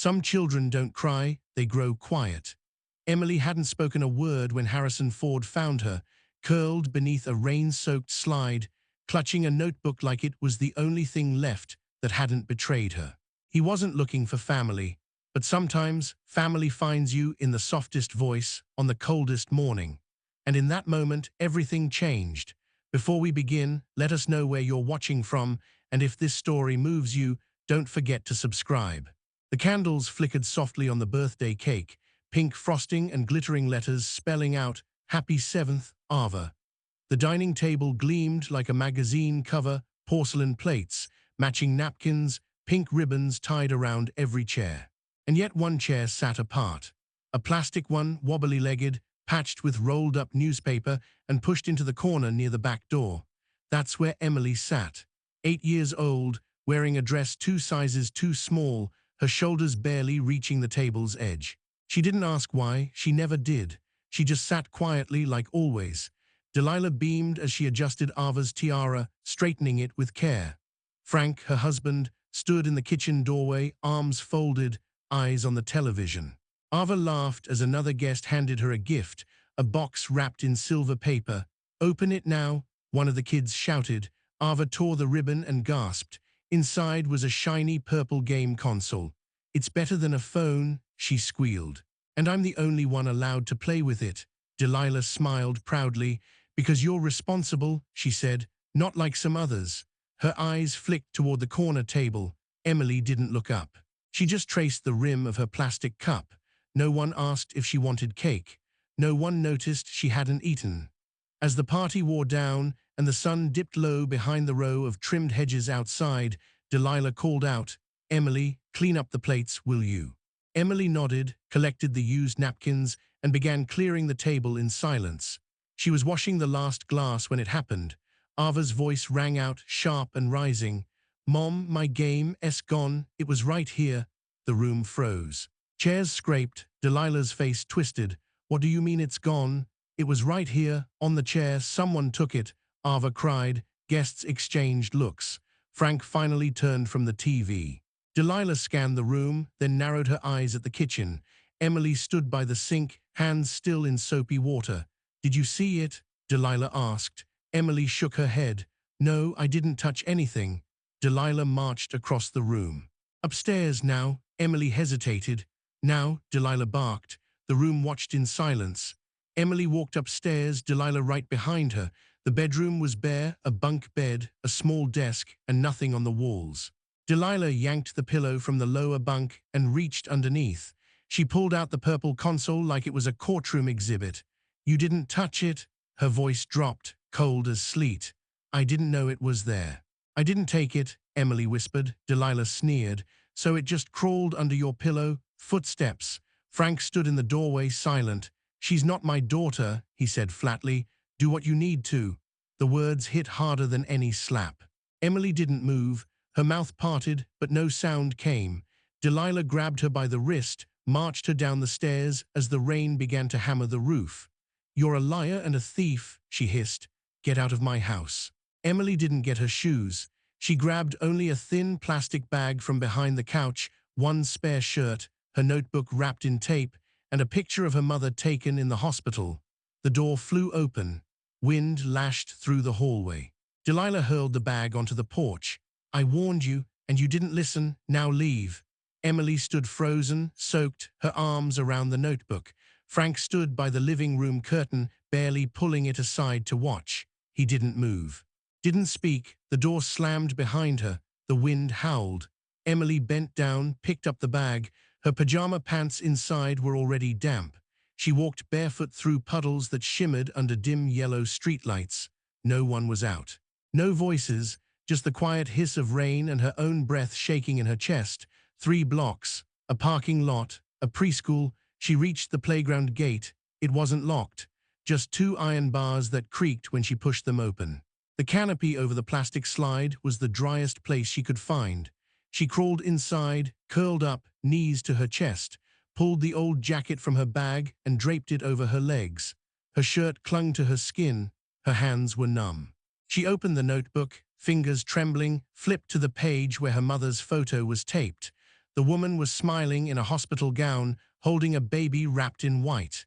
Some children don't cry, they grow quiet. Emily hadn't spoken a word when Harrison Ford found her, curled beneath a rain-soaked slide, clutching a notebook like it was the only thing left that hadn't betrayed her. He wasn't looking for family, but sometimes family finds you in the softest voice on the coldest morning. And in that moment, everything changed. Before we begin, let us know where you're watching from, and if this story moves you, don't forget to subscribe. The candles flickered softly on the birthday cake, pink frosting and glittering letters spelling out, "Happy 7th, Ava." The dining table gleamed like a magazine cover, porcelain plates, matching napkins, pink ribbons tied around every chair. And yet one chair sat apart. A plastic one, wobbly-legged, patched with rolled-up newspaper and pushed into the corner near the back door. That's where Emily sat. 8 years old, wearing a dress 2 sizes too small, her shoulders barely reaching the table's edge. She didn't ask why, she never did. She just sat quietly like always. Delilah beamed as she adjusted Ava's tiara, straightening it with care. Frank, her husband, stood in the kitchen doorway, arms folded, eyes on the television. Ava laughed as another guest handed her a gift, a box wrapped in silver paper. "Open it now," one of the kids shouted. Ava tore the ribbon and gasped. Inside was a shiny purple game console. "It's better than a phone," she squealed. "And I'm the only one allowed to play with it." Delilah smiled proudly. "Because you're responsible," she said, "not like some others." Her eyes flicked toward the corner table. Emily didn't look up. She just traced the rim of her plastic cup. No one asked if she wanted cake. No one noticed she hadn't eaten. As the party wore down and the sun dipped low behind the row of trimmed hedges outside, Delilah called out, "Emily, clean up the plates, will you?" Emily nodded, collected the used napkins, and began clearing the table in silence. She was washing the last glass when it happened. Ava's voice rang out, sharp and rising. "Mom, my game's gone. It was right here." The room froze. Chairs scraped. Delilah's face twisted. "What do you mean it's gone?" "It was right here, on the chair. Someone took it," Ava cried. Guests exchanged looks. Frank finally turned from the TV. Delilah scanned the room, then narrowed her eyes at the kitchen. Emily stood by the sink, hands still in soapy water. "Did you see it?" Delilah asked. Emily shook her head. "No, I didn't touch anything." Delilah marched across the room. "Upstairs now." Emily hesitated. "Now," Delilah barked. The room watched in silence. Emily walked upstairs, Delilah right behind her. The bedroom was bare, a bunk bed, a small desk, and nothing on the walls. Delilah yanked the pillow from the lower bunk and reached underneath. She pulled out the purple console like it was a courtroom exhibit. "You didn't touch it?" Her voice dropped, cold as sleet. "I didn't know it was there." "I didn't take it," Emily whispered. Delilah sneered. "So it just crawled under your pillow?" Footsteps. Frank stood in the doorway, silent. "She's not my daughter," he said flatly. "Do what you need to." The words hit harder than any slap. Emily didn't move. Her mouth parted, but no sound came. Delilah grabbed her by the wrist, marched her down the stairs as the rain began to hammer the roof. "You're a liar and a thief," she hissed. "Get out of my house." Emily didn't get her shoes. She grabbed only a thin plastic bag from behind the couch, one spare shirt, her notebook wrapped in tape, and a picture of her mother taken in the hospital. The door flew open. Wind lashed through the hallway. Delilah hurled the bag onto the porch. "I warned you, and you didn't listen. Now leave." Emily stood frozen, soaked, her arms around the notebook. Frank stood by the living room curtain, barely pulling it aside to watch. He didn't move. Didn't speak. The door slammed behind her. The wind howled. Emily bent down, picked up the bag. Her pajama pants inside were already damp. She walked barefoot through puddles that shimmered under dim yellow streetlights. No one was out. No voices, just the quiet hiss of rain and her own breath shaking in her chest. 3 blocks, a parking lot, a preschool. She reached the playground gate. It wasn't locked. Just 2 iron bars that creaked when she pushed them open. The canopy over the plastic slide was the driest place she could find. She crawled inside, curled up, knees to her chest, pulled the old jacket from her bag and draped it over her legs. Her shirt clung to her skin. Her hands were numb. She opened the notebook, fingers trembling, flipped to the page where her mother's photo was taped. The woman was smiling in a hospital gown, holding a baby wrapped in white.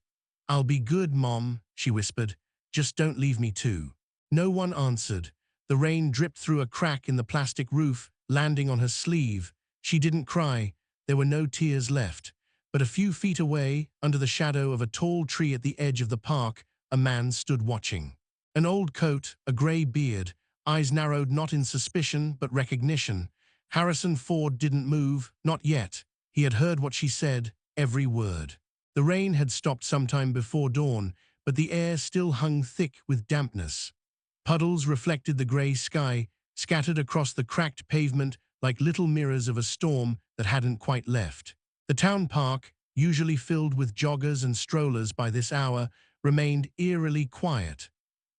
"I'll be good, Mom," she whispered. "Just don't leave me too." No one answered. The rain dripped through a crack in the plastic roof, landing on her sleeve. She didn't cry. There were no tears left. But a few feet away, under the shadow of a tall tree at the edge of the park, a man stood watching. An old coat, a grey beard, eyes narrowed not in suspicion but recognition. Harrison Ford didn't move, not yet. He had heard what she said, every word. The rain had stopped sometime before dawn, but the air still hung thick with dampness. Puddles reflected the grey sky, scattered across the cracked pavement like little mirrors of a storm that hadn't quite left. The town park, usually filled with joggers and strollers by this hour, remained eerily quiet.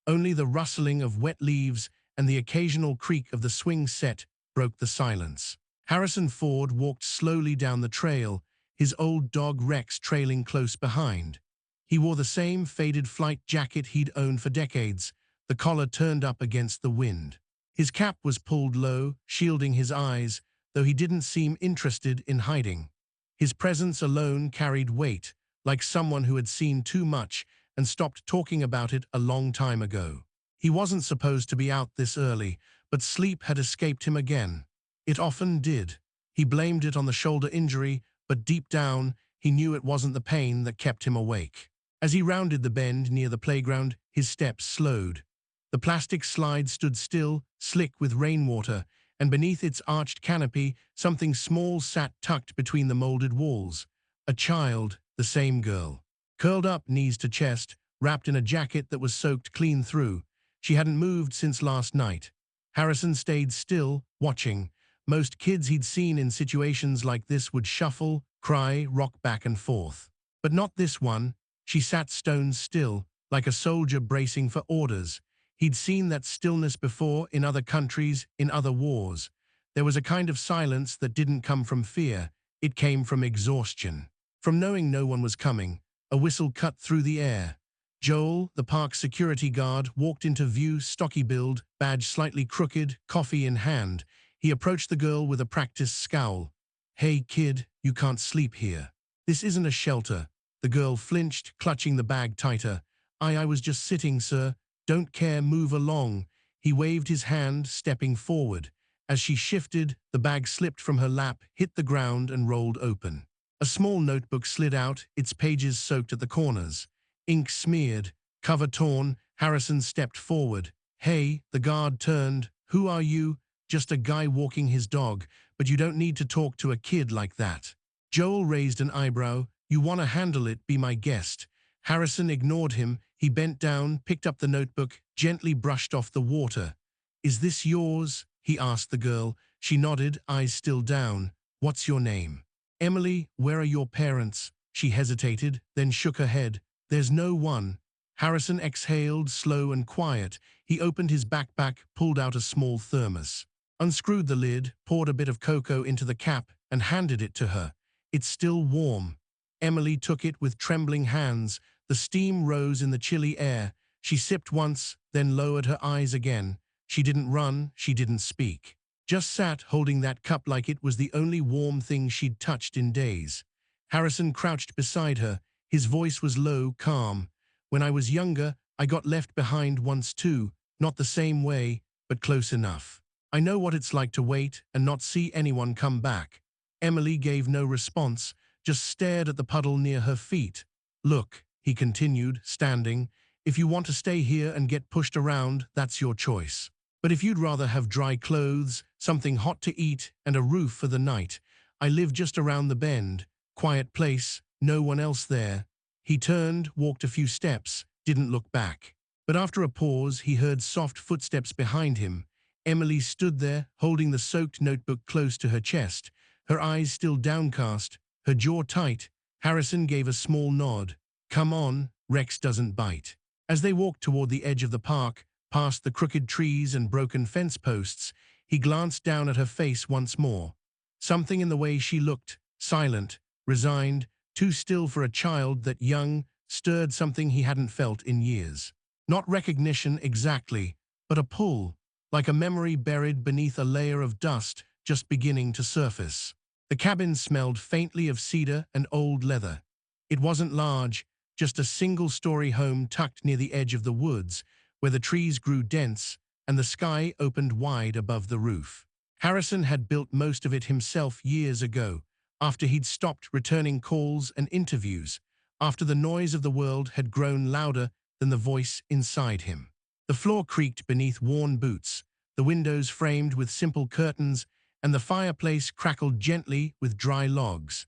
Only the rustling of wet leaves and the occasional creak of the swing set broke the silence. Harrison Ford walked slowly down the trail, his old dog Rex trailing close behind. He wore the same faded flight jacket he'd owned for decades, the collar turned up against the wind. His cap was pulled low, shielding his eyes, though he didn't seem interested in hiding. His presence alone carried weight, like someone who had seen too much and stopped talking about it a long time ago. He wasn't supposed to be out this early, but sleep had escaped him again. It often did. He blamed it on the shoulder injury, but deep down, he knew it wasn't the pain that kept him awake. As he rounded the bend near the playground, his steps slowed. The plastic slide stood still, slick with rainwater, and beneath its arched canopy, something small sat tucked between the molded walls. A child, the same girl. Curled up knees to chest, wrapped in a jacket that was soaked clean through. She hadn't moved since last night. Harrison stayed still, watching. Most kids he'd seen in situations like this would shuffle, cry, rock back and forth. But not this one. She sat stone still, like a soldier bracing for orders. He'd seen that stillness before in other countries, in other wars. There was a kind of silence that didn't come from fear. It came from exhaustion. From knowing no one was coming. A whistle cut through the air. Joel, the park's security guard, walked into view, stocky build, badge slightly crooked, coffee in hand. He approached the girl with a practiced scowl. "Hey kid, you can't sleep here. This isn't a shelter." The girl flinched, clutching the bag tighter. I was just sitting, sir. Don't care, move along." He waved his hand, stepping forward. As she shifted, the bag slipped from her lap, hit the ground and rolled open. A small notebook slid out, its pages soaked at the corners. Ink smeared, cover torn. Harrison stepped forward. "Hey," the guard turned. "Who are you?" "Just a guy walking his dog, but you don't need to talk to a kid like that." Joel raised an eyebrow. "You want to handle it, be my guest." Harrison ignored him. He bent down, picked up the notebook, gently brushed off the water. "Is this yours?" he asked the girl. She nodded, eyes still down. "What's your name?" "Emily. Where are your parents?" She hesitated, then shook her head. "There's no one." Harrison exhaled, slow and quiet. He opened his backpack, pulled out a small thermos, unscrewed the lid, poured a bit of cocoa into the cap, and handed it to her. "It's still warm." Emily took it with trembling hands. The steam rose in the chilly air. She sipped once, then lowered her eyes again. She didn't run, she didn't speak. Just sat holding that cup like it was the only warm thing she'd touched in days. Harrison crouched beside her. His voice was low, calm. "When I was younger, I got left behind once too. Not the same way, but close enough. I know what it's like to wait and not see anyone come back." Emily gave no response, just stared at the puddle near her feet. "Look," he continued, standing, "if you want to stay here and get pushed around, that's your choice. But if you'd rather have dry clothes, something hot to eat, and a roof for the night, I live just around the bend. Quiet place, no one else there." He turned, walked a few steps, didn't look back. But after a pause, he heard soft footsteps behind him. Emily stood there, holding the soaked notebook close to her chest, her eyes still downcast, her jaw tight. Harrison gave a small nod. "Come on, Rex doesn't bite." As they walked toward the edge of the park, past the crooked trees and broken fence posts, he glanced down at her face once more. Something in the way she looked, silent, resigned, too still for a child that young, stirred something he hadn't felt in years. Not recognition exactly, but a pull, like a memory buried beneath a layer of dust just beginning to surface. The cabin smelled faintly of cedar and old leather. It wasn't large, just a single-story home tucked near the edge of the woods, where the trees grew dense and the sky opened wide above the roof. Harrison had built most of it himself years ago, after he'd stopped returning calls and interviews, after the noise of the world had grown louder than the voice inside him. The floor creaked beneath worn boots, the windows framed with simple curtains, and the fireplace crackled gently with dry logs.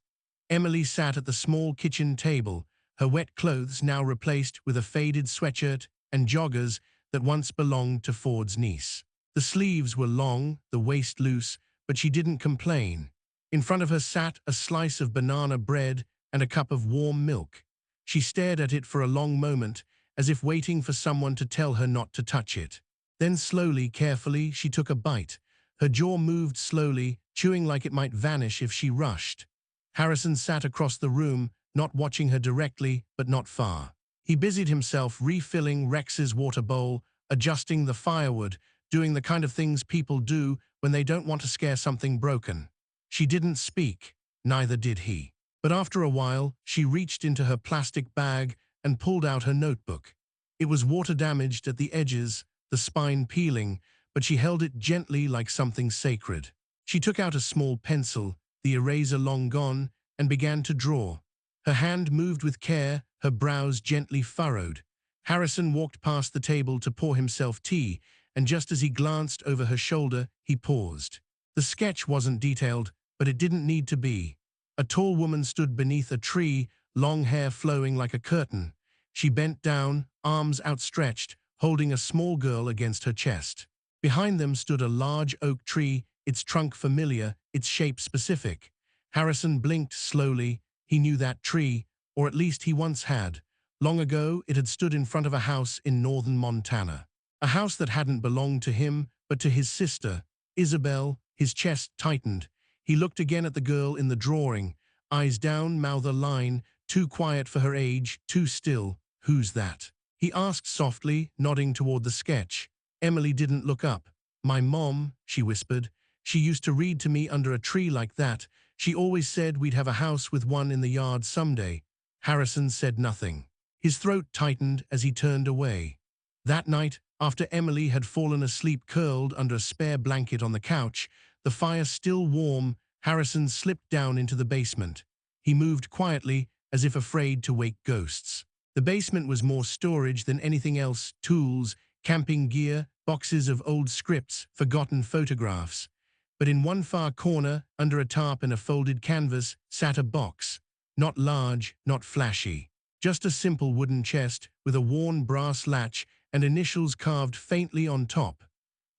Emily sat at the small kitchen table, her wet clothes now replaced with a faded sweatshirt and joggers that once belonged to Ford's niece. The sleeves were long, the waist loose, but she didn't complain. In front of her sat a slice of banana bread and a cup of warm milk. She stared at it for a long moment, as if waiting for someone to tell her not to touch it. Then slowly, carefully, she took a bite. Her jaw moved slowly, chewing like it might vanish if she rushed. Harrison sat across the room, not watching her directly, but not far. He busied himself refilling Rex's water bowl, adjusting the firewood, doing the kind of things people do when they don't want to scare something broken. She didn't speak, neither did he. But after a while, she reached into her plastic bag and pulled out her notebook. It was water-damaged at the edges, the spine peeling, but she held it gently like something sacred. She took out a small pencil, the eraser long gone, and began to draw. Her hand moved with care, her brows gently furrowed. Harrison walked past the table to pour himself tea, and just as he glanced over her shoulder, he paused. The sketch wasn't detailed, but it didn't need to be. A tall woman stood beneath a tree, long hair flowing like a curtain. She bent down, arms outstretched, holding a small girl against her chest. Behind them stood a large oak tree, its trunk familiar, its shape specific. Harrison blinked slowly. He knew that tree, or at least he once had. Long ago, it had stood in front of a house in northern Montana. A house that hadn't belonged to him, but to his sister, Isabel. His chest tightened. He looked again at the girl in the drawing, eyes down, mouth a line, too quiet for her age, too still. "Who's that?" he asked softly, nodding toward the sketch. Emily didn't look up. "My mom," she whispered. "She used to read to me under a tree like that. She always said we'd have a house with one in the yard someday." Harrison said nothing. His throat tightened as he turned away. That night, after Emily had fallen asleep curled under a spare blanket on the couch, the fire still warm, Harrison slipped down into the basement. He moved quietly, as if afraid to wake ghosts. The basement was more storage than anything else: tools, camping gear, boxes of old scripts, forgotten photographs. But in one far corner, under a tarp and a folded canvas, sat a box. Not large, not flashy. Just a simple wooden chest with a worn brass latch and initials carved faintly on top.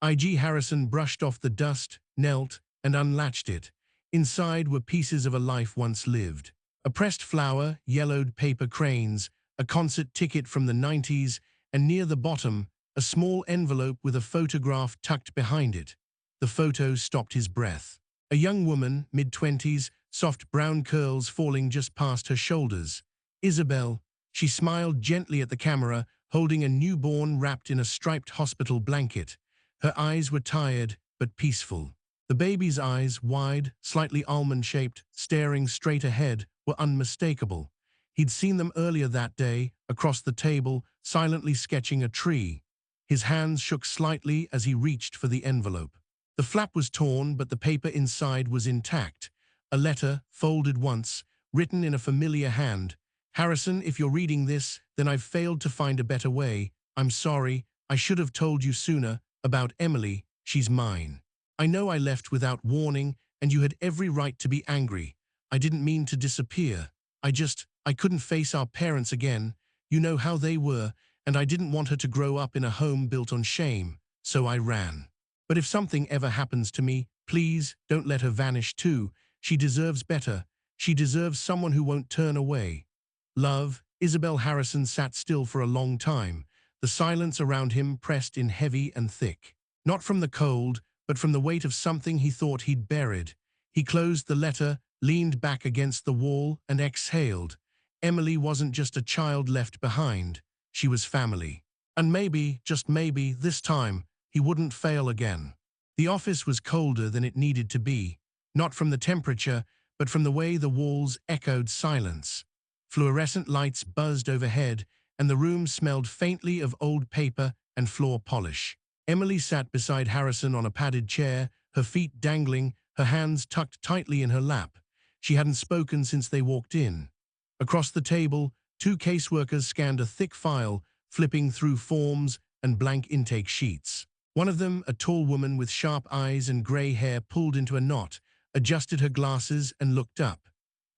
I.G. Harrison brushed off the dust, knelt, and unlatched it. Inside were pieces of a life once lived. A pressed flower, yellowed paper cranes, a concert ticket from the 90s, and near the bottom, a small envelope with a photograph tucked behind it. The photo stopped his breath. A young woman, mid-20s, soft brown curls falling just past her shoulders. Isabel. She smiled gently at the camera, holding a newborn wrapped in a striped hospital blanket. Her eyes were tired, but peaceful. The baby's eyes, wide, slightly almond-shaped, staring straight ahead, were unmistakable. He'd seen them earlier that day, across the table, silently sketching a tree. His hands shook slightly as he reached for the envelope. The flap was torn, but the paper inside was intact. A letter, folded once, written in a familiar hand. "Harrison, if you're reading this, then I've failed to find a better way. I'm sorry, I should have told you sooner. About Emily, she's mine. I know I left without warning, and you had every right to be angry. I didn't mean to disappear. I couldn't face our parents again. You know how they were, and I didn't want her to grow up in a home built on shame, so I ran. But if something ever happens to me, please don't let her vanish too. She deserves better. She deserves someone who won't turn away. Love." Isabel. Harrison sat still for a long time, the silence around him pressed in heavy and thick. Not from the cold, but from the weight of something he thought he'd buried. He closed the letter, leaned back against the wall, and exhaled. Emily wasn't just a child left behind. She was family. And maybe, just maybe, this time, he wouldn't fail again. The office was colder than it needed to be. not from the temperature, but from the way the walls echoed silence. Fluorescent lights buzzed overhead, and the room smelled faintly of old paper and floor polish. Emily sat beside Harrison on a padded chair, her feet dangling, her hands tucked tightly in her lap. She hadn't spoken since they walked in. Across the table, two caseworkers scanned a thick file, flipping through forms and blank intake sheets. One of them, a tall woman with sharp eyes and grey hair pulled into a knot, adjusted her glasses and looked up.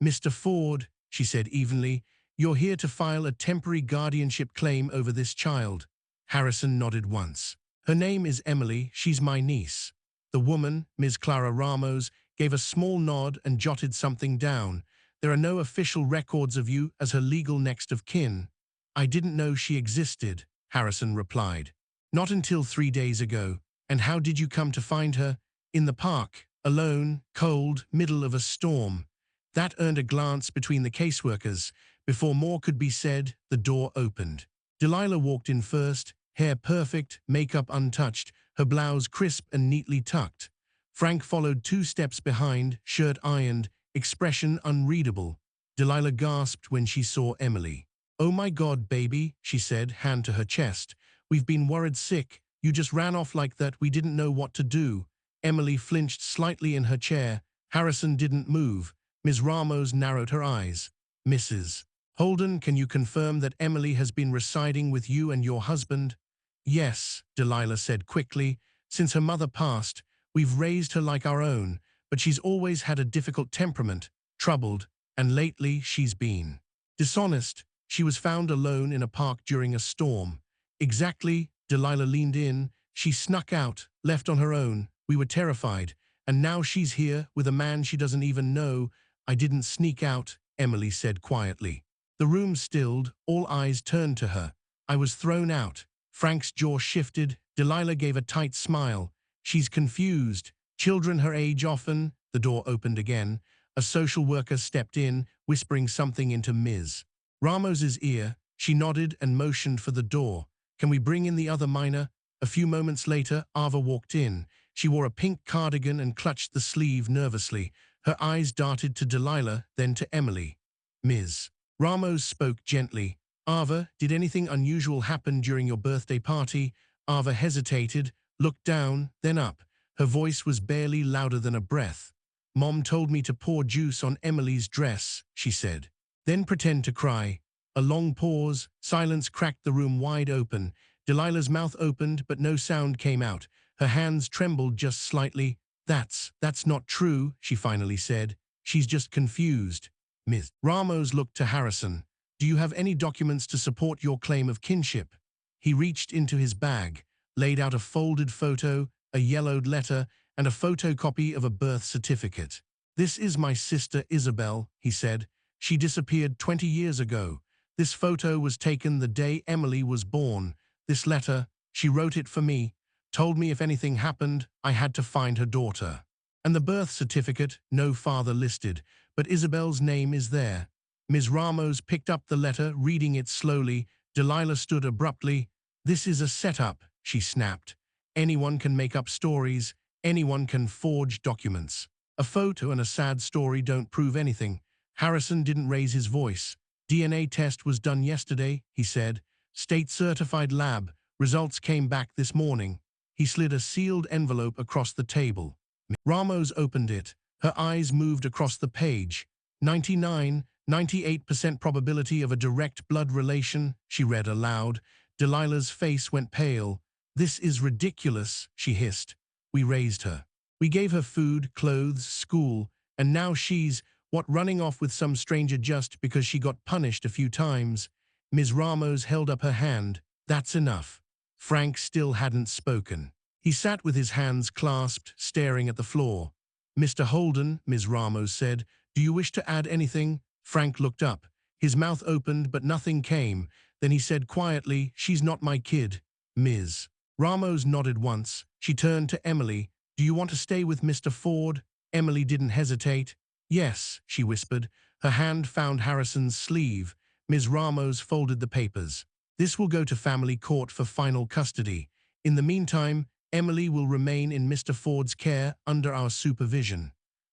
"Mr. Ford," she said evenly, "you're here to file a temporary guardianship claim over this child." Harrison nodded once. "Her name is Emily, she's my niece." The woman, Ms. Clara Ramos, gave a small nod and jotted something down. "There are no official records of you as her legal next of kin." "I didn't know she existed," Harrison replied. "Not until 3 days ago." "And how did you come to find her?" "In the park, alone, cold, middle of a storm." That earned a glance between the caseworkers. Before more could be said, the door opened. Delilah walked in first, hair perfect, makeup untouched, her blouse crisp and neatly tucked. Frank followed 2 steps behind, shirt ironed, expression unreadable. Delilah gasped when she saw Emily. "Oh my God, baby," she said, hand to her chest. "We've been worried sick. You just ran off like that, we didn't know what to do." Emily flinched slightly in her chair. Harrison didn't move. Ms. Ramos narrowed her eyes. "Mrs. Holden, can you confirm that Emily has been residing with you and your husband?" "Yes," Delilah said quickly. "Since her mother passed, we've raised her like our own, but she's always had a difficult temperament, troubled, and lately she's been dishonest. She was found alone in a park during a storm." "Exactly," Delilah leaned in. "She snuck out, left on her own. We were terrified. And now she's here with a man she doesn't even know." "I didn't sneak out," Emily said quietly. The room stilled, all eyes turned to her. "I was thrown out." Frank's jaw shifted. Delilah gave a tight smile. "She's confused. Children her age often." The door opened again. A social worker stepped in, whispering something into Ms. Ramos's ear. She nodded and motioned for the door. "Can we bring in the other minor?" A few moments later, Ava walked in. She wore a pink cardigan and clutched the sleeve nervously. Her eyes darted to Delilah, then to Emily. Ms. Ramos spoke gently. "Ava, did anything unusual happen during your birthday party?" Ava hesitated, looked down, then up. Her voice was barely louder than a breath. "Mom told me to pour juice on Emily's dress," she said. "Then pretend to cry." A long pause, silence cracked the room wide open. Delilah's mouth opened, but no sound came out. Her hands trembled just slightly. That's not true," she finally said. "She's just confused." Ms. Ramos looked to Harrison. "Do you have any documents to support your claim of kinship?" He reached into his bag, laid out a folded photo, a yellowed letter, and a photocopy of a birth certificate. "This is my sister Isabel," he said. "She disappeared 20 years ago. This photo was taken the day Emily was born. This letter, she wrote it for me, told me if anything happened, I had to find her daughter. And the birth certificate, no father listed, but Isabel's name is there." Ms. Ramos picked up the letter, reading it slowly. Delilah stood abruptly. "This is a setup," she snapped. "Anyone can make up stories. Anyone can forge documents. A photo and a sad story don't prove anything." Harrison didn't raise his voice. "DNA test was done yesterday," he said. "State-certified lab. Results came back this morning." He slid a sealed envelope across the table. Ramos opened it. Her eyes moved across the page. 98% probability of a direct blood relation," she read aloud. Delilah's face went pale. "This is ridiculous," she hissed. "We raised her. We gave her food, clothes, school, and now she's, what, running off with some stranger just because she got punished a few times?" Ms. Ramos held up her hand. "That's enough." Frank still hadn't spoken. He sat with his hands clasped, staring at the floor. "Mr. Holden," Ms. Ramos said, "do you wish to add anything?" Frank looked up. His mouth opened, but nothing came. Then he said quietly, "She's not my kid." Ms. Ramos nodded once. She turned to Emily. "Do you want to stay with Mr. Ford?" Emily didn't hesitate. "Yes," she whispered. Her hand found Harrison's sleeve. Ms. Ramos folded the papers. "This will go to family court for final custody. In the meantime, Emily will remain in Mr. Ford's care under our supervision."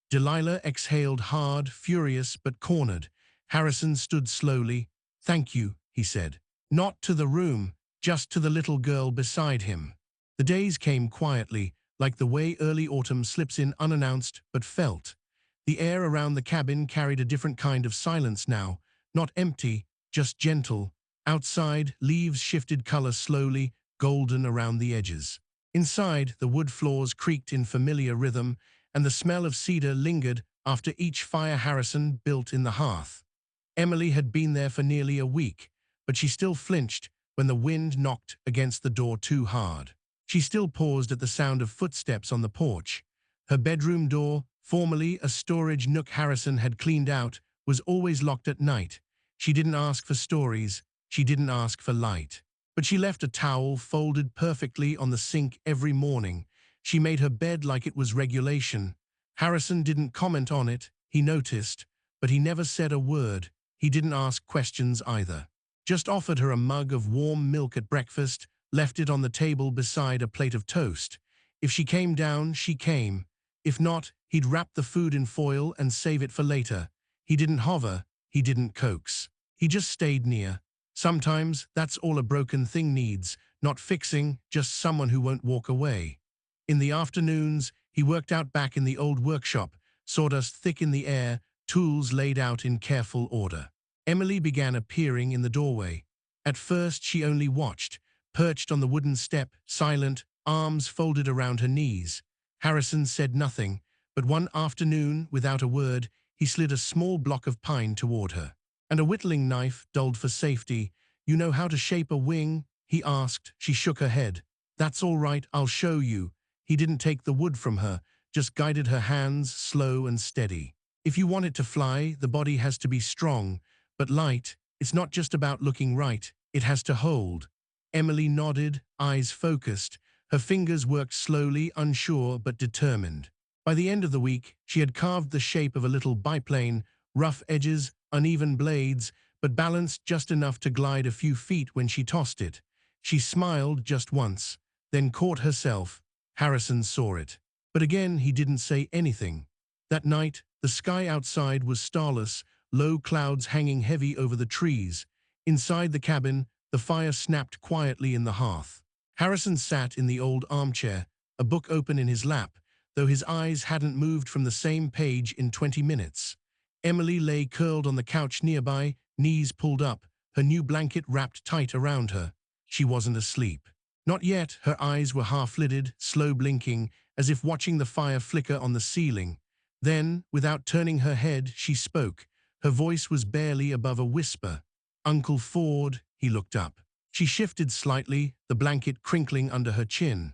Delilah exhaled hard, furious but cornered. Harrison stood slowly. "Thank you," he said. Not to the room, just to the little girl beside him. The days came quietly, like the way early autumn slips in unannounced but felt. The air around the cabin carried a different kind of silence now, not empty, just gentle. Outside, leaves shifted color slowly, golden around the edges. Inside, the wood floors creaked in familiar rhythm, and the smell of cedar lingered after each fire Harrison built in the hearth. Emily had been there for nearly a week, but she still flinched when the wind knocked against the door too hard. She still paused at the sound of footsteps on the porch. Her bedroom door, formerly a storage nook Harrison had cleaned out, was always locked at night. She didn't ask for stories, she didn't ask for light. But she left a towel folded perfectly on the sink every morning. She made her bed like it was regulation. Harrison didn't comment on it, he noticed, but he never said a word. He didn't ask questions either. Just offered her a mug of warm milk at breakfast, left it on the table beside a plate of toast. If she came down, she came. If not, he'd wrap the food in foil and save it for later. He didn't hover, he didn't coax. He just stayed near. Sometimes that's all a broken thing needs, not fixing, just someone who won't walk away. In the afternoons, he worked out back in the old workshop, sawdust thick in the air, tools laid out in careful order. Emily began appearing in the doorway. At first she only watched, perched on the wooden step, silent, arms folded around her knees. Harrison said nothing, but one afternoon, without a word, he slid a small block of pine toward her. And a whittling knife, dulled for safety. "You know how to shape a wing?" he asked. She shook her head. "That's all right, I'll show you." He didn't take the wood from her, just guided her hands, slow and steady. "If you want it to fly, the body has to be strong, but light. It's not just about looking right, it has to hold." Emily nodded, eyes focused. Her fingers worked slowly, unsure but determined. By the end of the week, she had carved the shape of a little biplane, rough edges, uneven blades, but balanced just enough to glide a few feet when she tossed it. She smiled just once, then caught herself. Harrison saw it. But again, he didn't say anything. That night, the sky outside was starless, low clouds hanging heavy over the trees. Inside the cabin, the fire snapped quietly in the hearth. Harrison sat in the old armchair, a book open in his lap, though his eyes hadn't moved from the same page in 20 minutes. Emily lay curled on the couch nearby, knees pulled up, her new blanket wrapped tight around her. She wasn't asleep. Not yet, her eyes were half-lidded, slow blinking, as if watching the fire flicker on the ceiling. Then, without turning her head, she spoke. Her voice was barely above a whisper. "Uncle Ford," he looked up. She shifted slightly, the blanket crinkling under her chin.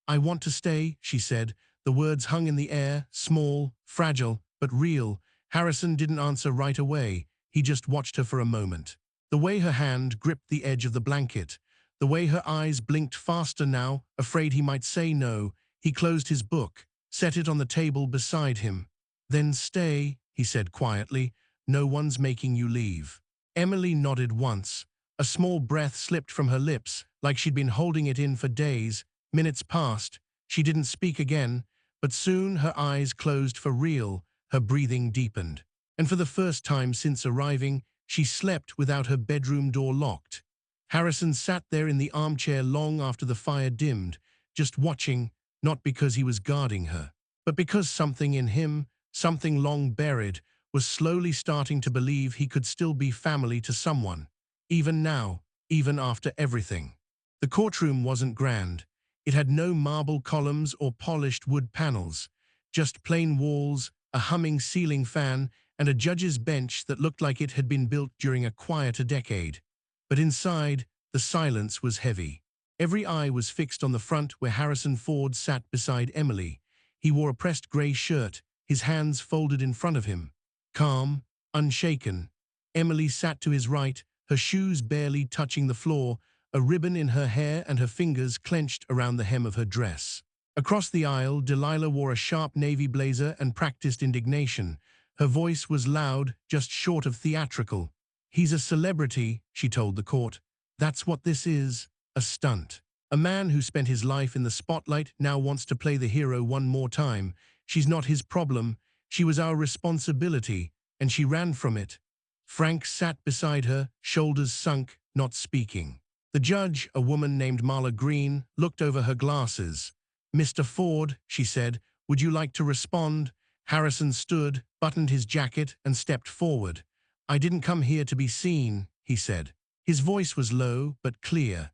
"I want to stay," she said. The words hung in the air, small, fragile, but real. Harrison didn't answer right away. He just watched her for a moment. The way her hand gripped the edge of the blanket, the way her eyes blinked faster now, afraid he might say no. He closed his book, set it on the table beside him. "Then stay," he said quietly. "No one's making you leave." Emily nodded once. A small breath slipped from her lips, like she'd been holding it in for days. Minutes passed. She didn't speak again, but soon her eyes closed for real. Her breathing deepened. And for the first time since arriving, she slept without her bedroom door locked. Harrison sat there in the armchair long after the fire dimmed, just watching, not because he was guarding her, but because something in him, something long buried, was slowly starting to believe he could still be family to someone. Even now, even after everything. The courtroom wasn't grand. It had no marble columns or polished wood panels, just plain walls, a humming ceiling fan, and a judge's bench that looked like it had been built during a quieter decade. But inside, the silence was heavy. Every eye was fixed on the front where Harrison Ford sat beside Emily. He wore a pressed gray shirt, his hands folded in front of him. Calm, unshaken. Emily sat to his right, her shoes barely touching the floor, a ribbon in her hair and her fingers clenched around the hem of her dress. Across the aisle, Delilah wore a sharp navy blazer and practiced indignation. Her voice was loud, just short of theatrical. "He's a celebrity," she told the court. "That's what this is, a stunt. A man who spent his life in the spotlight now wants to play the hero one more time. She's not his problem. She was our responsibility, and she ran from it. Frank sat beside her, shoulders sunk, not speaking. The judge, a woman named Marla Green, looked over her glasses. "Mr. Ford," she said, "would you like to respond?" Harrison stood, buttoned his jacket, and stepped forward. "I didn't come here to be seen," he said. His voice was low but clear.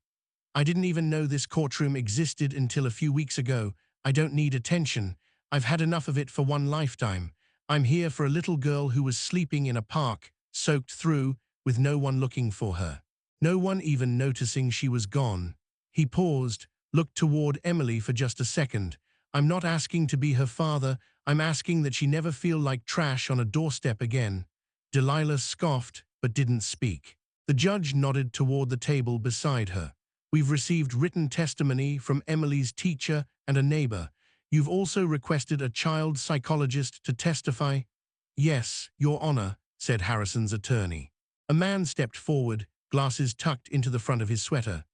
"I didn't even know this courtroom existed until a few weeks ago. I don't need attention. I've had enough of it for one lifetime. I'm here for a little girl who was sleeping in a park, soaked through, with no one looking for her. No one even noticing she was gone." He paused, looked toward Emily for just a second. "I'm not asking to be her father. I'm asking that she never feel like trash on a doorstep again." Delilah scoffed, but didn't speak. The judge nodded toward the table beside her. "We've received written testimony from Emily's teacher and a neighbor. You've also requested a child psychologist to testify?" "Yes, Your Honor," said Harrison's attorney. A man stepped forward, glasses tucked into the front of his sweater.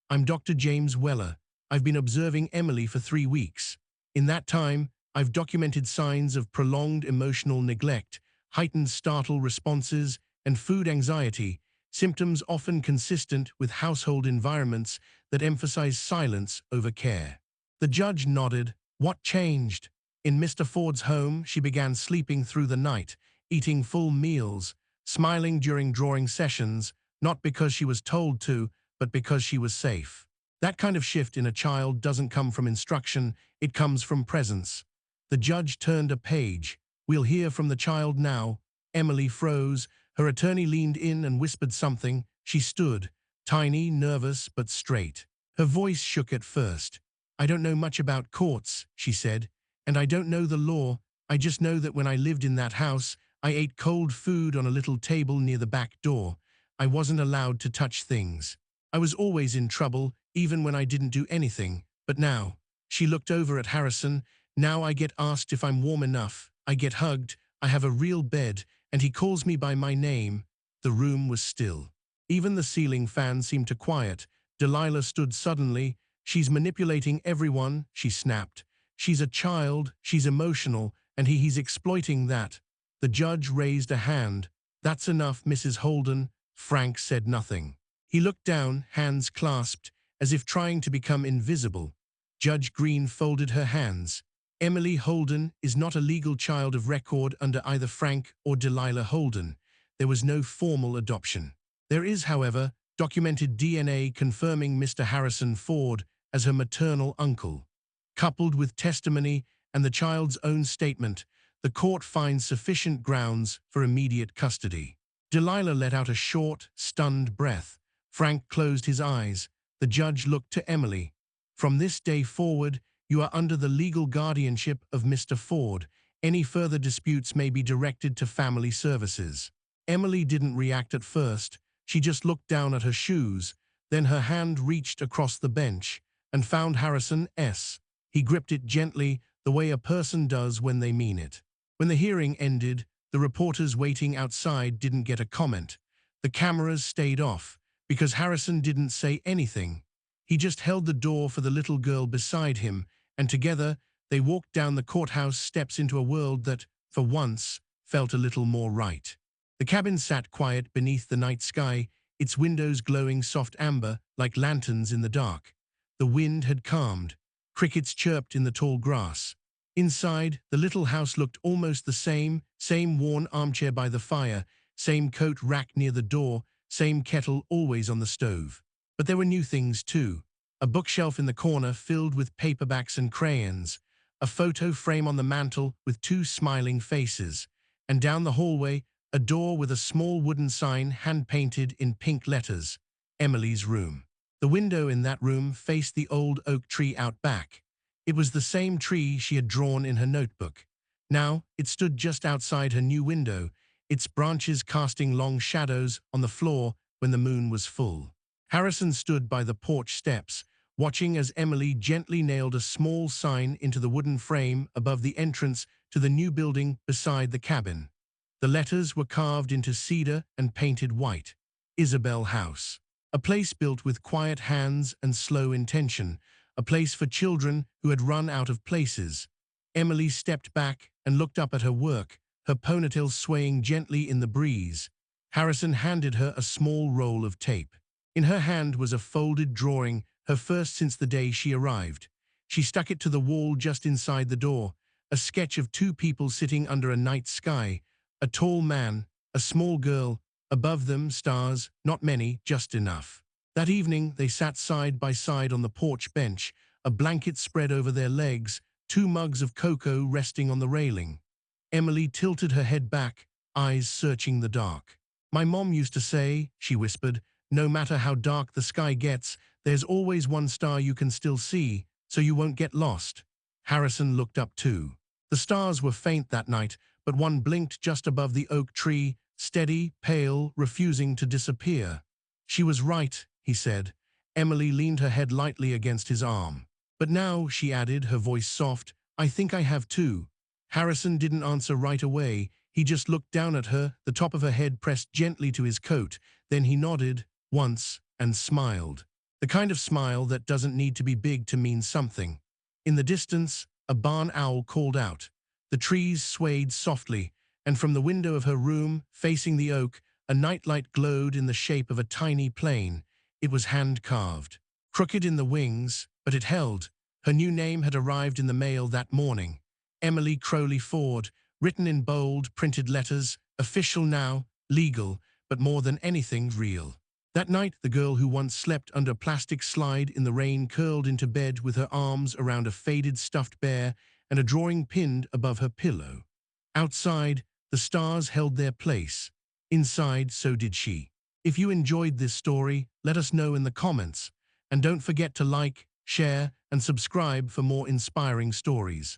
"I'm Dr. James Weller. I've been observing Emily for 3 weeks. In that time, I've documented signs of prolonged emotional neglect, heightened startle responses, and food anxiety, symptoms often consistent with household environments that emphasize silence over care." The judge nodded. "What changed?" "In Mr. Ford's home, she began sleeping through the night, eating full meals, smiling during drawing sessions, not because she was told to, but because she was safe. That kind of shift in a child doesn't come from instruction, it comes from presence." The judge turned a page. "We'll hear from the child now." Emily froze. Her attorney leaned in and whispered something. She stood, tiny, nervous, but straight. Her voice shook at first. "I don't know much about courts," she said, "and I don't know the law. I just know that when I lived in that house, I ate cold food on a little table near the back door. I wasn't allowed to touch things. I was always in trouble, even when I didn't do anything. But now," she looked over at Harrison, "now I get asked if I'm warm enough. I get hugged. I have a real bed, and he calls me by my name." The room was still. Even the ceiling fan seemed to quiet. Delilah stood suddenly. "She's manipulating everyone," she snapped. "She's a child, she's emotional, and he's exploiting that." The judge raised a hand. "That's enough, Mrs. Holden." Frank said nothing. He looked down, hands clasped, as if trying to become invisible. Judge Green folded her hands. "Emily Holden is not a legal child of record under either Frank or Delilah Holden. There was no formal adoption. There is, however, documented DNA confirming Mr. Harrison Ford as her maternal uncle. Coupled with testimony and the child's own statement, the court finds sufficient grounds for immediate custody." Delilah let out a short, stunned breath. Frank closed his eyes. The judge looked to Emily. "From this day forward, you are under the legal guardianship of Mr. Ford. Any further disputes may be directed to family services." Emily didn't react at first. She just looked down at her shoes. Then her hand reached across the bench and found Harrison's. He gripped it gently, the way a person does when they mean it. When the hearing ended, the reporters waiting outside didn't get a comment. The cameras stayed off, because Harrison didn't say anything. He just held the door for the little girl beside him, and together they walked down the courthouse steps into a world that, for once, felt a little more right. The cabin sat quiet beneath the night sky, its windows glowing soft amber like lanterns in the dark. The wind had calmed. Crickets chirped in the tall grass. Inside, the little house looked almost the same worn armchair by the fire, same coat rack near the door, same kettle always on the stove. But there were new things too. A bookshelf in the corner filled with paperbacks and crayons, a photo frame on the mantel with 2 smiling faces, and down the hallway, a door with a small wooden sign hand-painted in pink letters, "Emily's room." The window in that room faced the old oak tree out back. It was the same tree she had drawn in her notebook. Now, it stood just outside her new window, its branches casting long shadows on the floor when the moon was full. Harrison stood by the porch steps, watching as Emily gently nailed a small sign into the wooden frame above the entrance to the new building beside the cabin. The letters were carved into cedar and painted white. "Isabel House." A place built with quiet hands and slow intention, a place for children who had run out of places. Emily stepped back and looked up at her work, her ponytail swaying gently in the breeze. Harrison handed her a small roll of tape. In her hand was a folded drawing, her first since the day she arrived. She stuck it to the wall just inside the door, a sketch of two people sitting under a night sky, a tall man, a small girl, above them stars, not many, just enough. That evening they sat side by side on the porch bench, a blanket spread over their legs, two mugs of cocoa resting on the railing. Emily tilted her head back, eyes searching the dark. "My mom used to say," she whispered, "no matter how dark the sky gets, there's always one star you can still see, so you won't get lost." Harrison looked up too. The stars were faint that night, but one blinked just above the oak tree, steady, pale, refusing to disappear. "She was right," he said. Emily leaned her head lightly against his arm. "But now," she added, her voice soft, "I think I have too." Harrison didn't answer right away. He just looked down at her, the top of her head pressed gently to his coat. Then he nodded, once, and smiled. The kind of smile that doesn't need to be big to mean something. In the distance, a barn owl called out. The trees swayed softly, and from the window of her room, facing the oak, a nightlight glowed in the shape of a tiny plane. It was hand-carved. Crooked in the wings, but it held. Her new name had arrived in the mail that morning. Emily Crowley Ford, written in bold, printed letters, official now, legal, but more than anything, real. That night, the girl who once slept under a plastic slide in the rain curled into bed with her arms around a faded stuffed bear and a drawing pinned above her pillow. Outside, the stars held their place. Inside, so did she. If you enjoyed this story, let us know in the comments. And don't forget to like, share, and subscribe for more inspiring stories.